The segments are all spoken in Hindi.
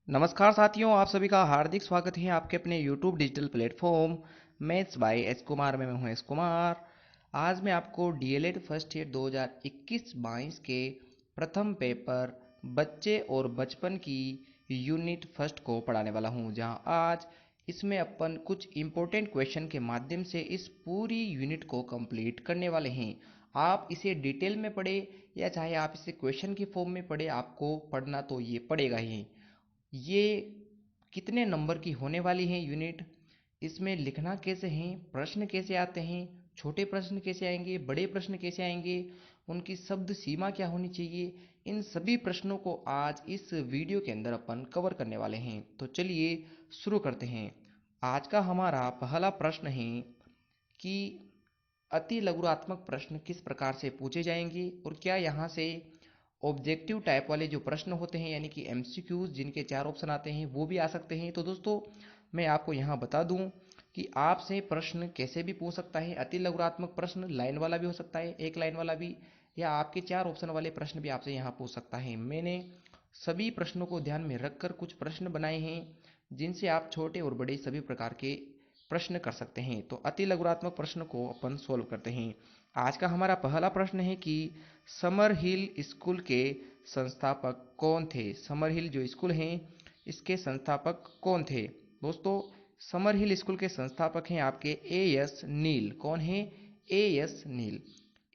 नमस्कार साथियों, आप सभी का हार्दिक स्वागत है आपके अपने YouTube digital platform maths by S Kumar में। मैं हूं एस कुमार। आज मैं आपको डीएलएड फर्स्ट ईयर 2021-22 के प्रथम पेपर बच्चे और बचपन की यूनिट फर्स्ट को पढ़ाने वाला हूं, जहां आज इसमें अपन कुछ इम्पोर्टेंट क्वेश्चन के माध्यम से इस पूरी यूनिट को कंप्लीट करने वाले हैं। आप इसे डिटेल में पढ़े या चाहे आप इसे क्वेश्चन की फॉर्म में पढ़े, आपको पढ़ना तो ये पड़ेगा ही। ये कितने नंबर की होने वाली है यूनिट, इसमें लिखना कैसे हैं, प्रश्न कैसे आते हैं, छोटे प्रश्न कैसे आएंगे, बड़े प्रश्न कैसे आएंगे, उनकी शब्द सीमा क्या होनी चाहिए, इन सभी प्रश्नों को आज इस वीडियो के अंदर अपन कवर करने वाले हैं। तो चलिए शुरू करते हैं। आज का हमारा पहला प्रश्न है कि अति लघुरात्मक प्रश्न किस प्रकार से पूछे जाएंगे और क्या यहाँ से ऑब्जेक्टिव टाइप वाले जो प्रश्न होते हैं यानी कि एमसीक्यूज जिनके चार ऑप्शन आते हैं वो भी आ सकते हैं। तो दोस्तों, मैं आपको यहाँ बता दूं कि आपसे प्रश्न कैसे भी पूछ सकता है। अति लघुरात्मक प्रश्न लाइन वाला भी हो सकता है, एक लाइन वाला भी, या आपके चार ऑप्शन वाले प्रश्न भी आपसे यहाँ पूछ सकता है। मैंने सभी प्रश्नों को ध्यान में रखकर कुछ प्रश्न बनाए हैं जिनसे आप छोटे और बड़े सभी प्रकार के प्रश्न कर सकते हैं। तो अति लघुरात्मक प्रश्न को अपन सोल्व करते हैं। आज का हमारा पहला प्रश्न है कि समर हिल स्कूल के संस्थापक कौन थे। समर हिल जो स्कूल हैं इसके संस्थापक कौन थे। दोस्तों, समर हिल स्कूल के संस्थापक हैं आपके ए एस नील। कौन है? ए एस नील।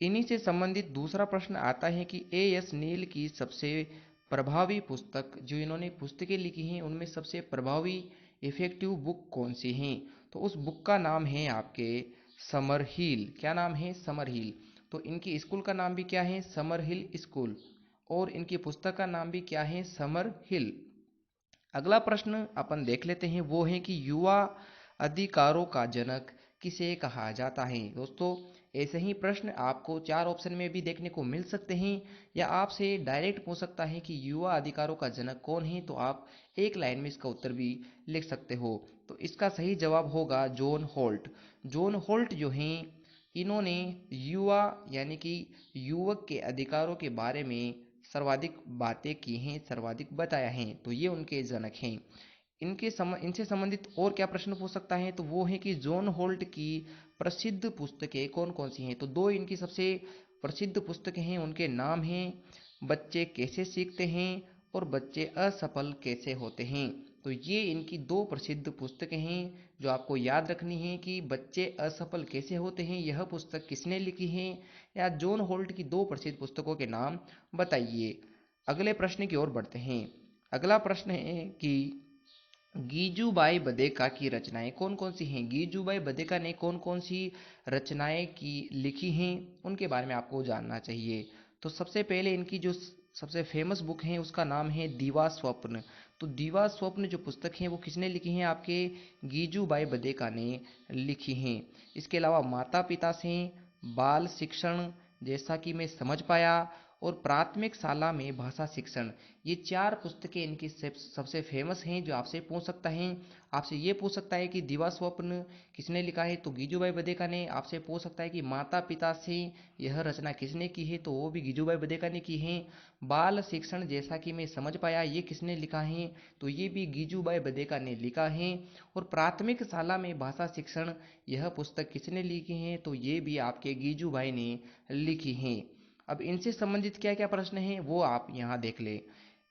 इन्हीं से संबंधित दूसरा प्रश्न आता है कि ए एस नील की सबसे प्रभावी पुस्तक, जो इन्होंने पुस्तकें लिखी हैं उनमें सबसे प्रभावी इफेक्टिव बुक कौन सी हैं। तो उस बुक का नाम है आपके समर हिल। क्या नाम है? समर हिल। तो इनकी स्कूल का नाम भी क्या है? समर हिल स्कूल। और इनकी पुस्तक का नाम भी क्या है? समर हिल। अगला प्रश्न अपन देख लेते हैं, वो है कि युवा अधिकारों का जनक किसे कहा जाता है। दोस्तों, ऐसे ही प्रश्न आपको चार ऑप्शन में भी देखने को मिल सकते हैं, या आपसे डायरेक्ट पूछ सकता है कि युवा अधिकारों का जनक कौन है, तो आप एक लाइन में इसका उत्तर भी लिख सकते हो। तो इसका सही जवाब होगा जॉन होल्ट। जॉन होल्ट जो हैं, इन्होंने युवा यानी कि युवक के अधिकारों के बारे में सर्वाधिक बातें की हैं, सर्वाधिक बताया है, तो ये उनके जनक हैं। इनसे संबंधित और क्या प्रश्न पूछ सकता है, तो वो है कि जॉन होल्ट की प्रसिद्ध पुस्तकें कौन कौन सी हैं। तो दो इनकी सबसे प्रसिद्ध पुस्तकें हैं, उनके नाम हैं बच्चे कैसे सीखते हैं और बच्चे असफल कैसे होते हैं। तो ये इनकी दो प्रसिद्ध पुस्तकें हैं जो आपको याद रखनी है कि बच्चे असफल कैसे होते हैं यह पुस्तक किसने लिखी है, या जॉन होल्ट की दो प्रसिद्ध पुस्तकों के नाम बताइए। अगले प्रश्न की ओर बढ़ते हैं। अगला प्रश्न है कि गीजूबाई बदेका की रचनाएं कौन कौन सी हैं। गीजूबाई बदेका ने कौन कौन सी रचनाएं की लिखी हैं, उनके बारे में आपको जानना चाहिए। तो सबसे पहले इनकी जो सबसे फेमस बुक है उसका नाम है दीवा स्वप्न। तो दीवा स्वप्न जो पुस्तक है वो किसने लिखी है? आपके गीजूबाई बदेका ने लिखी हैं। इसके अलावा माता पिता से, बाल शिक्षण जैसा कि मैं समझ पाया, और प्राथमिक शाला में भाषा शिक्षण, ये चार पुस्तकें इनकी सबसे फेमस हैं जो आपसे पूछ सकता है। आपसे ये पूछ सकता है कि दीवा स्वप्न किसने लिखा है, तो गीजूबाई बदेका ने। आपसे पूछ सकता है कि माता पिता से यह रचना किसने की है, तो वो भी गीजूबाई बदेका ने की है। बाल शिक्षण जैसा कि मैं समझ पाया, ये किसने लिखा है, तो ये भी गीजूबाई बदेका ने लिखा है। और प्राथमिक शाला में भाषा शिक्षण, यह पुस्तक किसने लिखी है, तो ये भी आपके गीजूबाई ने लिखी है। अब इनसे संबंधित क्या क्या प्रश्न हैं वो आप यहाँ देख ले।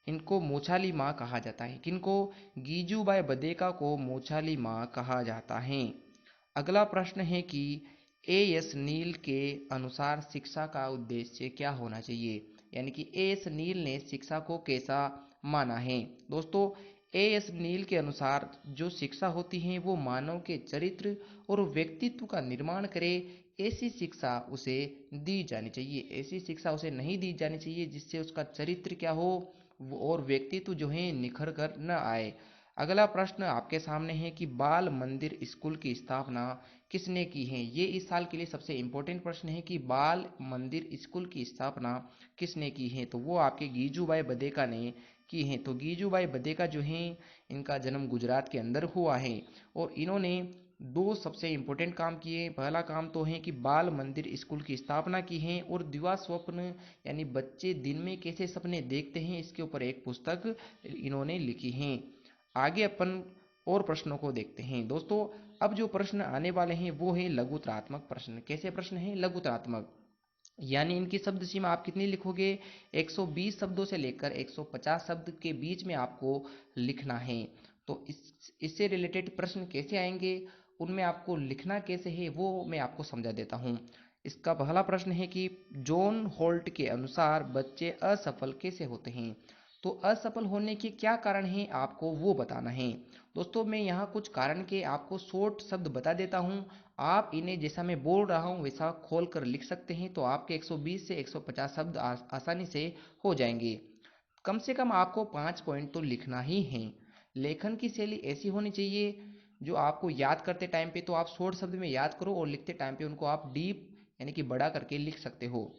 इनको मोछाली माँ कहा जाता है। किनको? गीजूबाई बदेका को मोछाली माँ कहा जाता है। अगला प्रश्न है कि ए एस नील के अनुसार शिक्षा का उद्देश्य क्या होना चाहिए, यानी कि ए एस नील ने शिक्षा को कैसा माना है। दोस्तों, ए एस नील के अनुसार जो शिक्षा होती है वो मानव के चरित्र और व्यक्तित्व का निर्माण करे, ऐसी शिक्षा उसे दी जानी चाहिए। ऐसी शिक्षा उसे नहीं दी जानी चाहिए जिससे उसका चरित्र क्या हो और व्यक्तित्व जो है निखर कर न आए। अगला प्रश्न आपके सामने है कि बाल मंदिर स्कूल की स्थापना किसने की है। ये इस साल के लिए सबसे इम्पोर्टेंट प्रश्न है कि बाल मंदिर स्कूल की स्थापना किसने की है, तो वो आपके गीजूबाई बदेका ने की है। तो गीजूबाई बदेका जो हैं, इनका जन्म गुजरात के अंदर हुआ है और इन्होंने दो सबसे इम्पोर्टेंट काम किए। पहला काम तो है कि बाल मंदिर स्कूल की स्थापना की है, और दिवा स्वप्न यानी बच्चे दिन में कैसे सपने देखते हैं इसके ऊपर एक पुस्तक इन्होंने लिखी है। आगे अपन और प्रश्नों को देखते हैं दोस्तों। अब जो प्रश्न आने वाले हैं वो है लघुतरात्मक प्रश्न। कैसे प्रश्न हैं? लघुतरात्मक यानी इनकी शब्द सीमा आप कितनी लिखोगे? 120 शब्दों से लेकर 150 शब्द के बीच में आपको लिखना है। तो इससे रिलेटेड प्रश्न कैसे आएंगे, उनमें आपको लिखना कैसे है वो मैं आपको समझा देता हूँ। इसका पहला प्रश्न है कि जॉन होल्ट के अनुसार बच्चे असफल कैसे होते हैं। तो असफल होने के क्या कारण हैं आपको वो बताना है। दोस्तों मैं यहाँ कुछ कारण के आपको शॉर्ट शब्द बता देता हूँ, आप इन्हें जैसा मैं बोल रहा हूँ वैसा खोल कर लिख सकते हैं, तो आपके 120 से 150 शब्द आसानी से हो जाएंगे। कम से कम आपको 5 पॉइंट तो लिखना ही है। लेखन की शैली ऐसी होनी चाहिए जो आपको याद करते टाइम पे तो आप शॉर्ट शब्द में याद करो, और लिखते टाइम पे उनको आप डीप यानी कि बड़ा करके लिख सकते हो,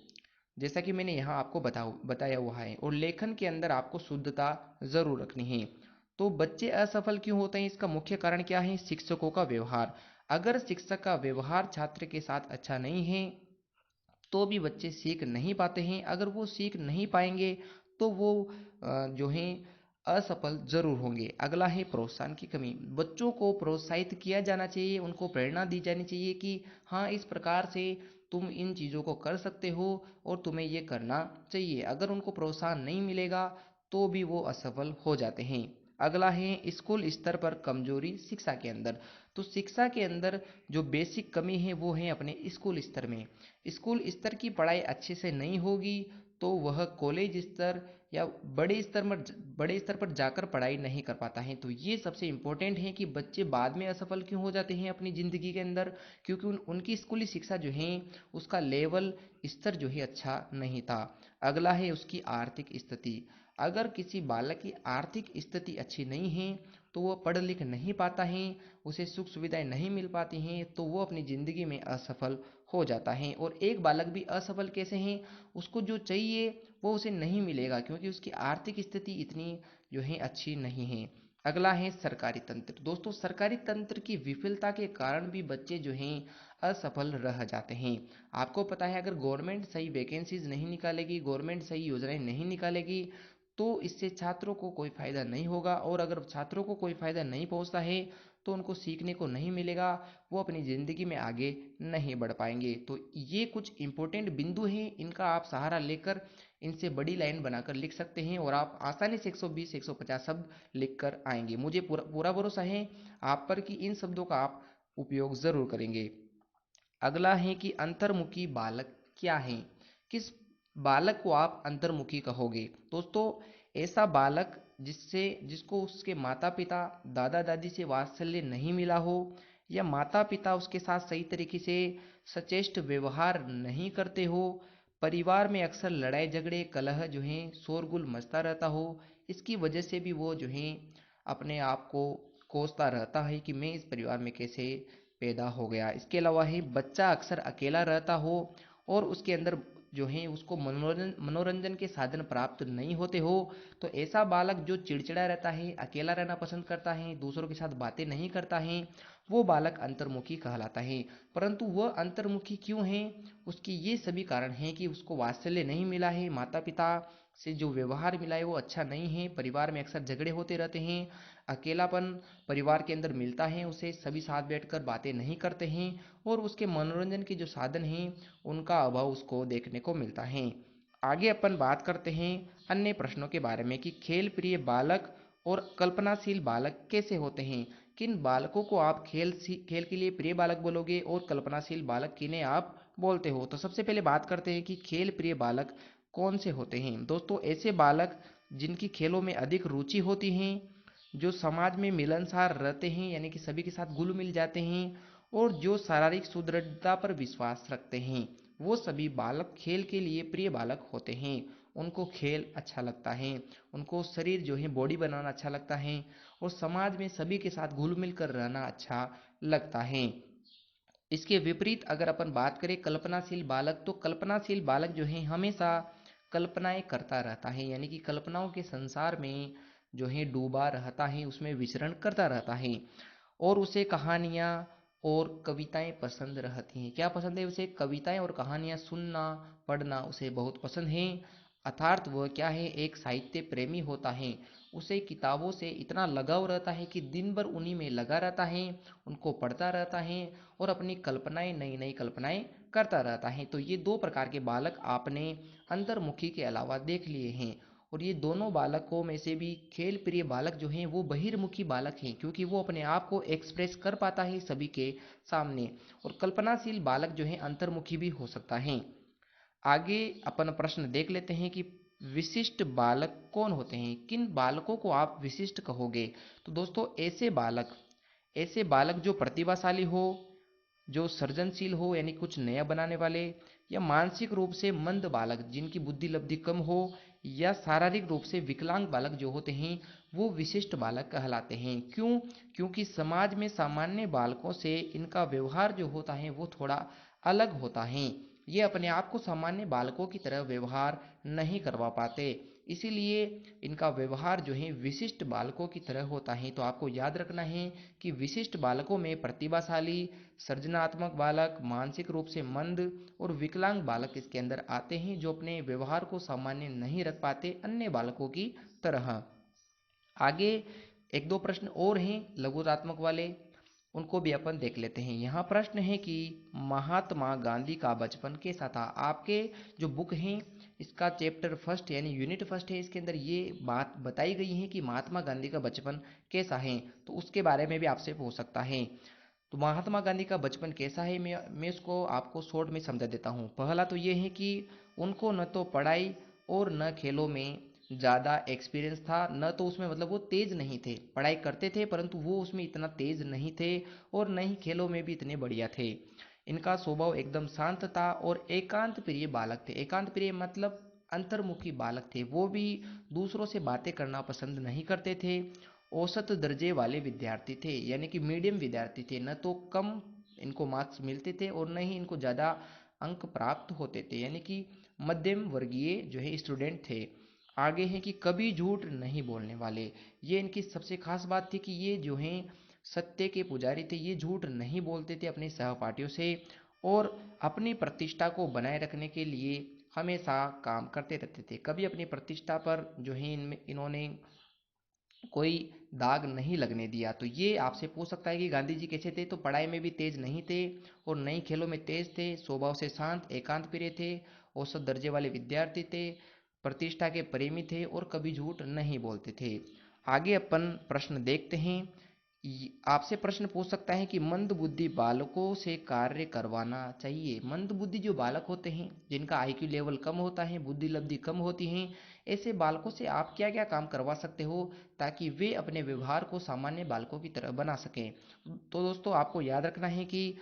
जैसा कि मैंने यहाँ आपको बताया हुआ है। और लेखन के अंदर आपको शुद्धता जरूर रखनी है। तो बच्चे असफल क्यों होते हैं, इसका मुख्य कारण क्या है? शिक्षकों का व्यवहार। अगर शिक्षक का व्यवहार छात्र के साथ अच्छा नहीं है तो भी बच्चे सीख नहीं पाते हैं। अगर वो सीख नहीं पाएंगे तो वो जो है असफल जरूर होंगे। अगला है प्रोत्साहन की कमी। बच्चों को प्रोत्साहित किया जाना चाहिए, उनको प्रेरणा दी जानी चाहिए कि हाँ इस प्रकार से तुम इन चीज़ों को कर सकते हो और तुम्हें ये करना चाहिए। अगर उनको प्रोत्साहन नहीं मिलेगा तो भी वो असफल हो जाते हैं। अगला है स्कूल स्तर पर कमजोरी शिक्षा के अंदर। तो शिक्षा के अंदर जो बेसिक कमी है वो है अपने स्कूल स्तर में। स्कूल स्तर की पढ़ाई अच्छे से नहीं होगी तो वह कॉलेज स्तर या बड़े स्तर पर जाकर पढ़ाई नहीं कर पाता है। तो ये सबसे इम्पोर्टेंट है कि बच्चे बाद में असफल क्यों हो जाते हैं अपनी ज़िंदगी के अंदर, क्योंकि उनकी स्कूली शिक्षा जो है उसका लेवल स्तर जो है अच्छा नहीं था। अगला है उसकी आर्थिक स्थिति। अगर किसी बालक की आर्थिक स्थिति अच्छी नहीं है तो वह पढ़ लिख नहीं पाता है, उसे सुख सुविधाएं नहीं मिल पाती हैं, तो वो अपनी ज़िंदगी में असफल हो जाता है। और एक बालक भी असफल कैसे हैं? उसको जो चाहिए वो उसे नहीं मिलेगा क्योंकि उसकी आर्थिक स्थिति इतनी जो है अच्छी नहीं है। अगला है सरकारी तंत्र। दोस्तों सरकारी तंत्र की विफलता के कारण भी बच्चे जो हैं असफल रह जाते हैं। आपको पता है अगर गवर्नमेंट सही वैकेंसीज नहीं निकालेगी, गवर्नमेंट सही योजनाएं नहीं निकालेगी तो इससे छात्रों को कोई फायदा नहीं होगा, और अगर छात्रों को कोई फायदा नहीं पहुंचता है तो उनको सीखने को नहीं मिलेगा, वो अपनी ज़िंदगी में आगे नहीं बढ़ पाएंगे। तो ये कुछ इंपॉर्टेंट बिंदु हैं, इनका आप सहारा लेकर इनसे बड़ी लाइन बनाकर लिख सकते हैं और आप आसानी से 120 से 150 शब्द लिख कर आएंगे। मुझे पूरा पूरा भरोसा है आप पर कि इन शब्दों का आप उपयोग ज़रूर करेंगे। अगला है कि अंतर्मुखी बालक क्या है। किस बालक को आप अंतर्मुखी कहोगे? दोस्तों ऐसा बालक जिसको उसके माता पिता दादा दादी से वात्सल्य नहीं मिला हो, या माता पिता उसके साथ सही तरीके से सचेष्ट व्यवहार नहीं करते हो, परिवार में अक्सर लड़ाई झगड़े कलह जो है शोरगुल मचता रहता हो, इसकी वजह से भी वो जो है अपने आप को कोसता रहता है कि मैं इस परिवार में कैसे पैदा हो गया। इसके अलावा ही बच्चा अक्सर अकेला रहता हो और उसके अंदर जो है उसको मनोरंजन के साधन प्राप्त नहीं होते हो, तो ऐसा बालक जो चिड़चिड़ा रहता है, अकेला रहना पसंद करता है, दूसरों के साथ बातें नहीं करता है, वो बालक अंतर्मुखी कहलाता है। परंतु वह अंतर्मुखी क्यों है? उसकी ये सभी कारण हैं कि उसको वात्सल्य नहीं मिला है, माता पिता से जो व्यवहार मिला है वो अच्छा नहीं है, परिवार में अक्सर झगड़े होते रहते हैं, अकेलापन परिवार के अंदर मिलता है उसे, सभी साथ बैठकर बातें नहीं करते हैं, और उसके मनोरंजन के जो साधन हैं उनका अभाव उसको देखने को मिलता है। आगे अपन बात करते हैं अन्य प्रश्नों के बारे में कि खेल प्रिय बालक और कल्पनाशील बालक कैसे होते हैं। किन बालकों को आप खेल के लिए प्रिय बालक बोलोगे और कल्पनाशील बालक किन्हें आप बोलते हो? तो सबसे पहले बात करते हैं कि खेल प्रिय बालक कौन से होते हैं। दोस्तों ऐसे बालक जिनकी खेलों में अधिक रुचि होती है, जो समाज में मिलनसार रहते हैं यानी कि सभी के साथ घुल मिल जाते हैं, और जो शारीरिक सुदृढ़ता पर विश्वास रखते हैं, वो सभी बालक खेल के लिए प्रिय बालक होते हैं। उनको खेल अच्छा लगता है, उनको शरीर जो है बॉडी बनाना अच्छा लगता है, और समाज में सभी के साथ घुल मिल कर रहना अच्छा लगता है। इसके विपरीत अगर अपन बात करें कल्पनाशील बालक, तो कल्पनाशील बालक जो है हमेशा कल्पनाएं करता रहता है, यानी कि कल्पनाओं के संसार में जो है डूबा रहता है, उसमें विचरण करता रहता है, और उसे कहानियाँ और कविताएं पसंद रहती हैं। क्या पसंद है उसे? कविताएं और कहानियां सुनना पढ़ना उसे बहुत पसंद है। अर्थात वह क्या है, एक साहित्य प्रेमी होता है। उसे किताबों से इतना लगाव रहता है कि दिन भर उन्हीं में लगा रहता है, उनको पढ़ता रहता है और अपनी कल्पनाएं, नई नई कल्पनाएं करता रहता है। तो ये दो प्रकार के बालक आपने अंतर्मुखी के अलावा देख लिए हैं। और ये दोनों बालकों में से भी खेल प्रिय बालक जो हैं वो बहिर्मुखी बालक हैं, क्योंकि वो अपने आप को एक्सप्रेस कर पाता है सभी के सामने। और कल्पनाशील बालक जो है अंतर्मुखी भी हो सकता है। आगे अपन प्रश्न देख लेते हैं कि विशिष्ट बालक कौन होते हैं, किन बालकों को आप विशिष्ट कहोगे। तो दोस्तों ऐसे बालक जो प्रतिभाशाली हो, जो सृजनशील हो यानी कुछ नया बनाने वाले, या मानसिक रूप से मंद बालक जिनकी बुद्धि लब्धि कम हो, या शारीरिक रूप से विकलांग बालक जो होते हैं वो विशिष्ट बालक कहलाते हैं। क्यों? क्योंकि समाज में सामान्य बालकों से इनका व्यवहार जो होता है वो थोड़ा अलग होता है। ये अपने आप को सामान्य बालकों की तरह व्यवहार नहीं करवा पाते, इसीलिए इनका व्यवहार जो है विशिष्ट बालकों की तरह होता है। तो आपको याद रखना है कि विशिष्ट बालकों में प्रतिभाशाली, सृजनात्मक बालक, मानसिक रूप से मंद और विकलांग बालक इसके अंदर आते हैं, जो अपने व्यवहार को सामान्य नहीं रख पाते अन्य बालकों की तरह। आगे एक दो प्रश्न और हैं लघुतात्मक वाले, उनको भी अपन देख लेते हैं। यहाँ प्रश्न है कि महात्मा गांधी का बचपन कैसा था। आपके जो बुक हैं इसका चैप्टर फर्स्ट यानी यूनिट फर्स्ट है, इसके अंदर ये बात बताई गई है कि महात्मा गांधी का बचपन कैसा है, तो उसके बारे में भी आपसे पूछ सकता है। तो महात्मा गांधी का बचपन कैसा है, मैं उसको आपको शॉर्ट में समझा देता हूँ। पहला तो ये है कि उनको न तो पढ़ाई और न खेलों में ज़्यादा एक्सपीरियंस था, न तो उसमें मतलब वो तेज़ नहीं थे, पढ़ाई करते थे परंतु वो उसमें इतना तेज़ नहीं थे, और न ही खेलों में भी इतने बढ़िया थे। इनका स्वभाव एकदम शांत था और एकांत प्रिय बालक थे। एकांत प्रिय मतलब अंतर्मुखी बालक थे, वो भी दूसरों से बातें करना पसंद नहीं करते थे। औसत दर्जे वाले विद्यार्थी थे, यानी कि मीडियम विद्यार्थी थे, न तो कम इनको मार्क्स मिलते थे और न ही इनको ज़्यादा अंक प्राप्त होते थे, यानी कि मध्यम वर्गीय जो है स्टूडेंट थे। आगे है कि कभी झूठ नहीं बोलने वाले, ये इनकी सबसे खास बात थी कि ये जो हैं सत्य के पुजारी थे। ये झूठ नहीं बोलते थे अपने सहपाठियों से, और अपनी प्रतिष्ठा को बनाए रखने के लिए हमेशा काम करते रहते थे। कभी अपनी प्रतिष्ठा पर जो है इन्होंने कोई दाग नहीं लगने दिया। तो ये आपसे पूछ सकता है कि गांधी जी कैसे थे। तो पढ़ाई में भी तेज नहीं थे और नई खेलों में तेज थे, स्वभाव से शांत एकांत प्रिय थे, औसत दर्जे वाले विद्यार्थी थे, प्रतिष्ठा के प्रेमी थे और कभी झूठ नहीं बोलते थे। आगे अपन प्रश्न देखते हैं। आपसे प्रश्न पूछ सकता है कि मंद बुद्धि बालकों से कार्य करवाना चाहिए। मंद बुद्धि जो बालक होते हैं, जिनका आईक्यू लेवल कम होता है, बुद्धि लब्धि कम होती है, ऐसे बालकों से आप क्या क्या काम करवा सकते हो ताकि वे अपने व्यवहार को सामान्य बालकों की तरह बना सकें। तो दोस्तों आपको याद रखना है कि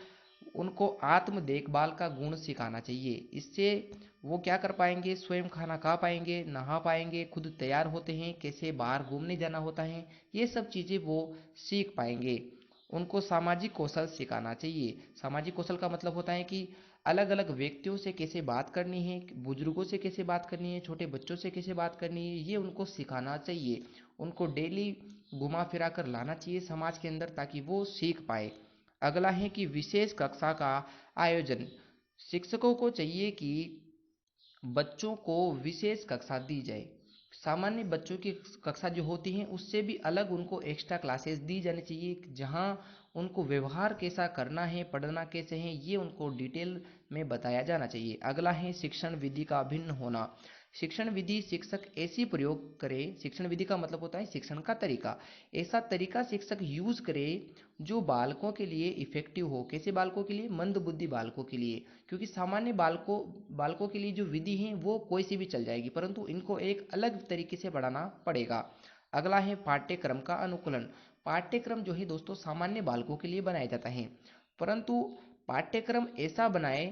उनको आत्म देखभाल का गुण सिखाना चाहिए। इससे वो क्या कर पाएंगे, स्वयं खाना खा पाएंगे, नहा पाएंगे, खुद तैयार होते हैं, कैसे बाहर घूमने जाना होता है, ये सब चीज़ें वो सीख पाएंगे। उनको सामाजिक कौशल सिखाना चाहिए। सामाजिक कौशल का मतलब होता है कि अलग अलग व्यक्तियों से कैसे बात करनी है, बुजुर्गों से कैसे बात करनी है, छोटे बच्चों से कैसे बात करनी है, ये उनको सिखाना चाहिए। उनको डेली घुमा फिरा कर लाना चाहिए समाज के अंदर, ताकि वो सीख पाए। अगला है कि विशेष कक्षा का आयोजन। शिक्षकों को चाहिए कि बच्चों को विशेष कक्षा दी जाए। सामान्य बच्चों की कक्षा जो होती है उससे भी अलग उनको एक्स्ट्रा क्लासेस दी जानी चाहिए, जहां उनको व्यवहार कैसा करना है, पढ़ना कैसे है, ये उनको डिटेल में बताया जाना चाहिए। अगला है शिक्षण विधि का भिन्न होना। शिक्षण विधि शिक्षक ऐसी प्रयोग करे, शिक्षण विधि का मतलब होता है शिक्षण का तरीका, ऐसा तरीका शिक्षक यूज करे जो बालकों के लिए इफेक्टिव हो। कैसे बालकों के लिए? मंद बुद्धि बालकों के लिए। क्योंकि सामान्य बालकों के लिए जो विधि है वो कोई सी भी चल जाएगी, परंतु इनको एक अलग तरीके से बढ़ाना पड़ेगा। अगला है पाठ्यक्रम का अनुकूलन। पाठ्यक्रम जो है दोस्तों सामान्य बालकों के लिए बनाया जाता है, परंतु पाठ्यक्रम ऐसा बनाए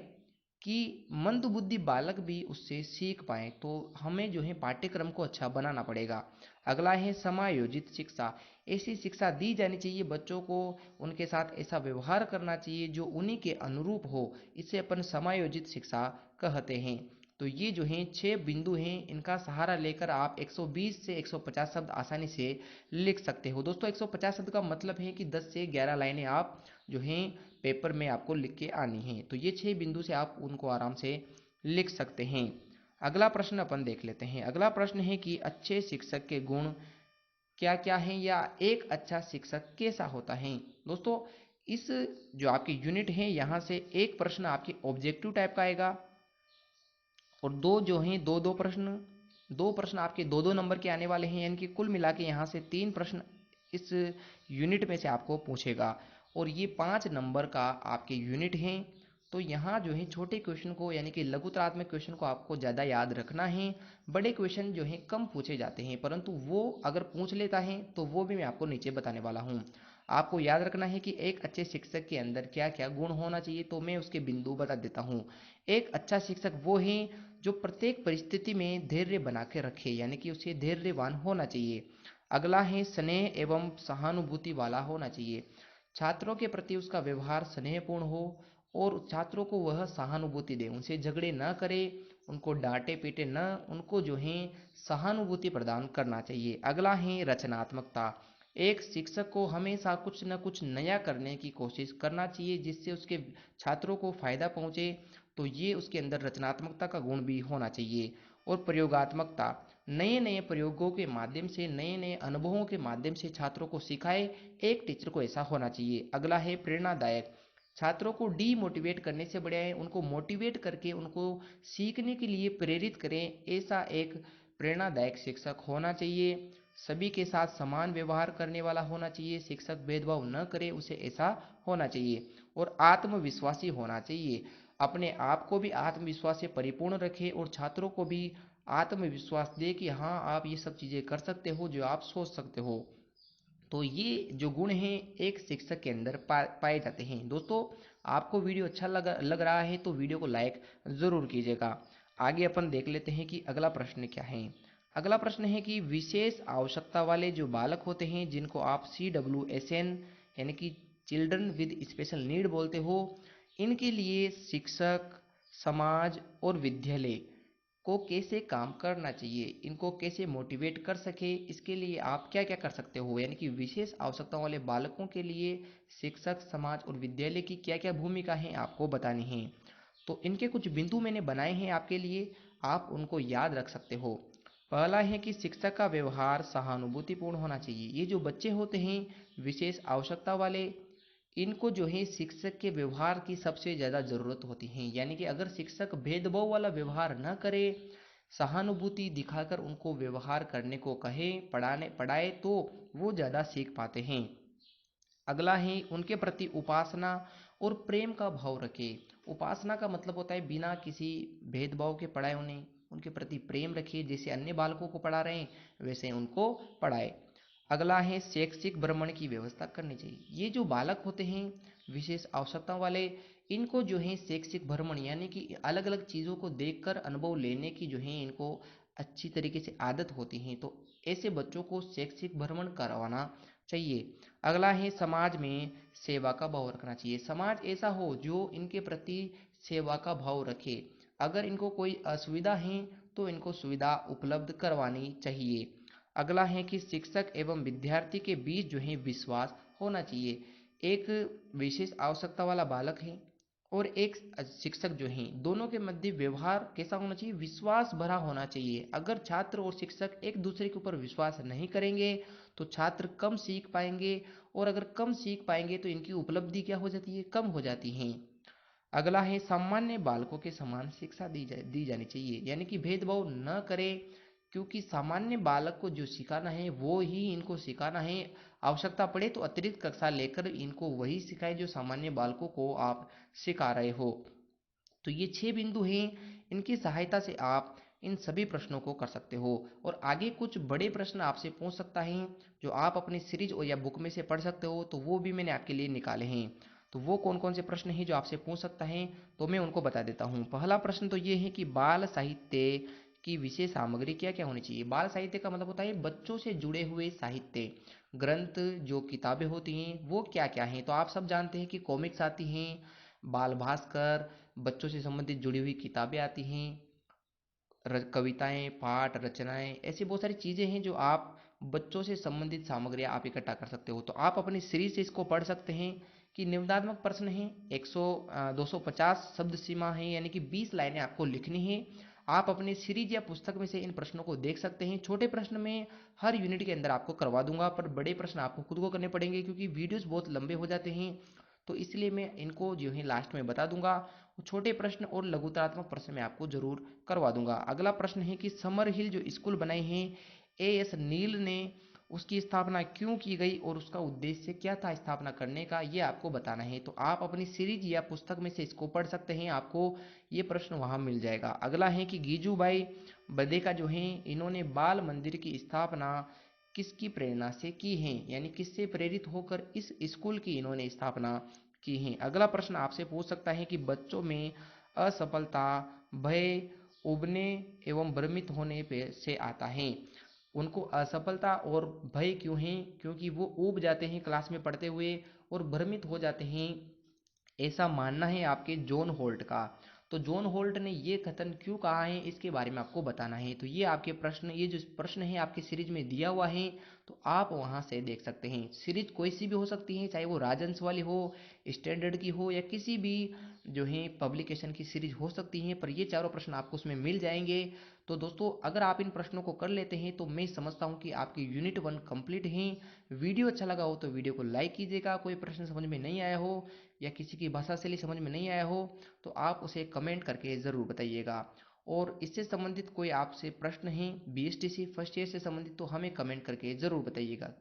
कि मंद बुद्धि बालक भी उससे सीख पाए। तो हमें जो है पाठ्यक्रम को अच्छा बनाना पड़ेगा। अगला है समायोजित शिक्षा। ऐसी शिक्षा दी जानी चाहिए बच्चों को, उनके साथ ऐसा व्यवहार करना चाहिए जो उन्हीं के अनुरूप हो। इसे अपन समायोजित शिक्षा कहते हैं। तो ये जो हैं 6 बिंदु हैं, इनका सहारा लेकर आप 120 से 150 शब्द आसानी से लिख सकते हो। दोस्तों 150 शब्द का मतलब है कि 10 से 11 लाइनें आप जो हैं पेपर में आपको लिख के आनी हैं। तो ये 6 बिंदु से आप उनको आराम से लिख सकते हैं। अगला प्रश्न अपन देख लेते हैं। अगला प्रश्न है कि अच्छे शिक्षक के गुण क्या क्या हैं, या एक अच्छा शिक्षक कैसा होता है। दोस्तों इस जो आपकी यूनिट है यहाँ से एक प्रश्न आपके ऑब्जेक्टिव टाइप का आएगा, और दो जो हैं दो प्रश्न आपके दो दो नंबर के आने वाले हैं, यानी कि कुल मिला के यहाँ से 3 प्रश्न इस यूनिट में से आपको पूछेगा, और ये 5 नंबर का आपके यूनिट हैं। तो यहाँ जो है छोटे क्वेश्चन को यानी कि लघुतरात्मक क्वेश्चन को आपको ज़्यादा याद रखना है। बड़े क्वेश्चन जो हैं कम पूछे जाते हैं, परंतु वो अगर पूछ लेता है तो वो भी मैं आपको नीचे बताने वाला हूँ। आपको याद रखना है कि एक अच्छे शिक्षक के अंदर क्या क्या गुण होना चाहिए, तो मैं उसके बिंदु बता देता हूँ। एक अच्छा शिक्षक वो है जो प्रत्येक परिस्थिति में धैर्य बना के रखे, यानी कि उसे धैर्यवान होना चाहिए। अगला है स्नेह एवं सहानुभूति वाला होना चाहिए। छात्रों के प्रति उसका व्यवहार स्नेहपूर्ण हो, और छात्रों को वह सहानुभूति दे, उनसे झगड़े न करे, उनको डांटे पीटे न, उनको जो है सहानुभूति प्रदान करना चाहिए। अगला है रचनात्मकता। एक शिक्षक को हमेशा कुछ न कुछ नया करने की कोशिश करना चाहिए, जिससे उसके छात्रों को फायदा पहुंचे। तो ये उसके अंदर रचनात्मकता का गुण भी होना चाहिए। और प्रयोगात्मकता, नए नए प्रयोगों के माध्यम से, नए नए अनुभवों के माध्यम से छात्रों को सिखाए, एक टीचर को ऐसा होना चाहिए। अगला है प्रेरणादायक। छात्रों को डीमोटिवेट करने से बढ़िया है उनको मोटिवेट करके उनको सीखने के लिए प्रेरित करें, ऐसा एक प्रेरणादायक शिक्षक होना चाहिए। सभी के साथ समान व्यवहार करने वाला होना चाहिए, शिक्षक भेदभाव न करे, उसे ऐसा होना चाहिए। और आत्मविश्वासी होना चाहिए, अपने आप को भी आत्मविश्वास से परिपूर्ण रखे और छात्रों को भी आत्मविश्वास दे कि हाँ आप ये सब चीज़ें कर सकते हो जो आप सोच सकते हो। तो ये जो गुण हैं एक शिक्षक के अंदर पाए जाते हैं। दोस्तों आपको वीडियो अच्छा लग रहा है तो वीडियो को लाइक ज़रूर कीजिएगा। आगे अपन देख लेते हैं कि अगला प्रश्न क्या है। अगला प्रश्न है कि विशेष आवश्यकता वाले जो बालक होते हैं, जिनको आप CWSN यानी कि चिल्ड्रन विद स्पेशल नीड बोलते हो, इनके लिए शिक्षक, समाज और विद्यालय को कैसे काम करना चाहिए, इनको कैसे मोटिवेट कर सके, इसके लिए आप क्या क्या कर सकते हो, यानी कि विशेष आवश्यकताओं वाले बालकों के लिए शिक्षक, समाज और विद्यालय की क्या क्या भूमिका है आपको बतानी है। तो इनके कुछ बिंदु मैंने बनाए हैं आपके लिए, आप उनको याद रख सकते हो। पहला है कि शिक्षक का व्यवहार सहानुभूतिपूर्ण होना चाहिए। ये जो बच्चे होते हैं विशेष आवश्यकता वाले, इनको जो है शिक्षक के व्यवहार की सबसे ज़्यादा ज़रूरत होती है, यानी कि अगर शिक्षक भेदभाव वाला व्यवहार न करे, सहानुभूति दिखाकर उनको व्यवहार करने को कहे, पढ़ाए तो वो ज़्यादा सीख पाते हैं। अगला है उनके प्रति उपासना और प्रेम का भाव रखे। उपासना का मतलब होता है बिना किसी भेदभाव के पढ़ाए उन्हें, उनके प्रति प्रेम रखिए, जैसे अन्य बालकों को पढ़ा रहे हैं वैसे उनको पढ़ाए। अगला है शैक्षिक भ्रमण की व्यवस्था करनी चाहिए। ये जो बालक होते हैं विशेष आवश्यकताओं वाले, इनको जो है शैक्षिक भ्रमण यानी कि अलग अलग चीज़ों को देखकर अनुभव लेने की जो है इनको अच्छी तरीके से आदत होती है, तो ऐसे बच्चों को शैक्षिक भ्रमण करवाना चाहिए। अगला है समाज में सेवा का भाव रखना चाहिए। समाज ऐसा हो जो इनके प्रति सेवा का भाव रखे, अगर इनको कोई असुविधा है तो इनको सुविधा उपलब्ध करवानी चाहिए। अगला है कि शिक्षक एवं विद्यार्थी के बीच जो है विश्वास होना चाहिए। एक विशेष आवश्यकता वाला बालक है और एक शिक्षक जो हैं, दोनों के मध्य व्यवहार कैसा होना चाहिए, विश्वास भरा होना चाहिए। अगर छात्र और शिक्षक एक दूसरे के ऊपर विश्वास नहीं करेंगे तो छात्र कम सीख पाएंगे, और अगर कम सीख पाएंगे तो इनकी उपलब्धि क्या हो जाती है, कम हो जाती है। अगला है सामान्य बालकों के समान शिक्षा दी जानी चाहिए, यानी कि भेदभाव न करें, क्योंकि सामान्य बालक को जो सिखाना है वो ही इनको सिखाना है। आवश्यकता पड़े तो अतिरिक्त कक्षा लेकर इनको वही सिखाए जो सामान्य बालकों को आप सिखा रहे हो। तो ये 6 बिंदु हैं, इनकी सहायता से आप इन सभी प्रश्नों को कर सकते हो। और आगे कुछ बड़े प्रश्न आपसे पूछ सकता है जो आप अपनी सीरीज या बुक में से पढ़ सकते हो, तो वो भी मैंने आपके लिए निकाले हैं। तो वो कौन कौन से प्रश्न हैं जो आपसे पूछ सकता है, तो मैं उनको बता देता हूँ। पहला प्रश्न तो ये है कि बाल साहित्य की विषय सामग्री क्या क्या होनी चाहिए। बाल साहित्य का मतलब होता है बच्चों से जुड़े हुए साहित्य ग्रंथ, जो किताबें होती हैं वो क्या क्या हैं। तो आप सब जानते हैं कि कॉमिक्स आती हैं, बाल भास्कर, बच्चों से संबंधित जुड़ी हुई किताबें आती हैं, कविताएं, पाठ, रचनाएं, ऐसी बहुत सारी चीज़ें हैं जो आप बच्चों से संबंधित सामग्रियाँ आप इकट्ठा कर सकते हो। तो आप अपनी सीरीज से इसको पढ़ सकते हैं कि निबंधात्मक प्रश्न है, 250 शब्द सीमा है, यानी कि 20 लाइनें आपको लिखनी है। आप अपनी सीरीज या पुस्तक में से इन प्रश्नों को देख सकते हैं। छोटे प्रश्न में हर यूनिट के अंदर आपको करवा दूंगा, पर बड़े प्रश्न आपको खुद को करने पड़ेंगे क्योंकि वीडियोस बहुत लंबे हो जाते हैं। तो इसलिए मैं इनको जो है लास्ट में बता दूंगा। छोटे प्रश्न और लघुतरात्मक प्रश्न मैं आपको जरूर करवा दूंगा। अगला प्रश्न है कि समर हिल जो स्कूल बनाई है एएस नील ने, उसकी स्थापना क्यों की गई और उसका उद्देश्य क्या था स्थापना करने का, ये आपको बताना है। तो आप अपनी सीरीज या पुस्तक में से इसको पढ़ सकते हैं, आपको ये प्रश्न वहां मिल जाएगा। अगला है कि गीजूबाई बदेका जो है, इन्होंने बाल मंदिर की स्थापना किसकी प्रेरणा से की है, यानी किससे प्रेरित होकर इस स्कूल की इन्होंने स्थापना की है। अगला प्रश्न आपसे पूछ सकता है कि बच्चों में असफलता, भय, उबने एवं भ्रमित होने पे से आता है। उनको असफलता और भय क्यों है? क्योंकि वो ऊब जाते हैं क्लास में पढ़ते हुए और भ्रमित हो जाते हैं, ऐसा मानना है आपके जॉन होल्ट का। तो जॉन होल्ट ने ये कथन क्यों कहा है, इसके बारे में आपको बताना है। तो ये आपके प्रश्न, ये जो प्रश्न है आपकी सीरीज में दिया हुआ है, तो आप वहां से देख सकते हैं। सीरीज कोई सी भी हो सकती है, चाहे वो राजंस वाली हो, स्टैंडर्ड की हो, या किसी भी जो है पब्लिकेशन की सीरीज हो सकती है, पर ये चारों प्रश्न आपको उसमें मिल जाएंगे। तो दोस्तों, अगर आप इन प्रश्नों को कर लेते हैं तो मैं समझता हूँ कि आपकी यूनिट 1 कंप्लीट है। वीडियो अच्छा लगा हो तो वीडियो को लाइक कीजिएगा। कोई प्रश्न समझ में नहीं आया हो या किसी की भाषा शैली समझ में नहीं आया हो तो आप उसे कमेंट करके ज़रूर बताइएगा। और इससे संबंधित कोई आपसे प्रश्न है बीएसटीसी फर्स्ट ईयर से संबंधित, तो हमें कमेंट करके ज़रूर बताइएगा।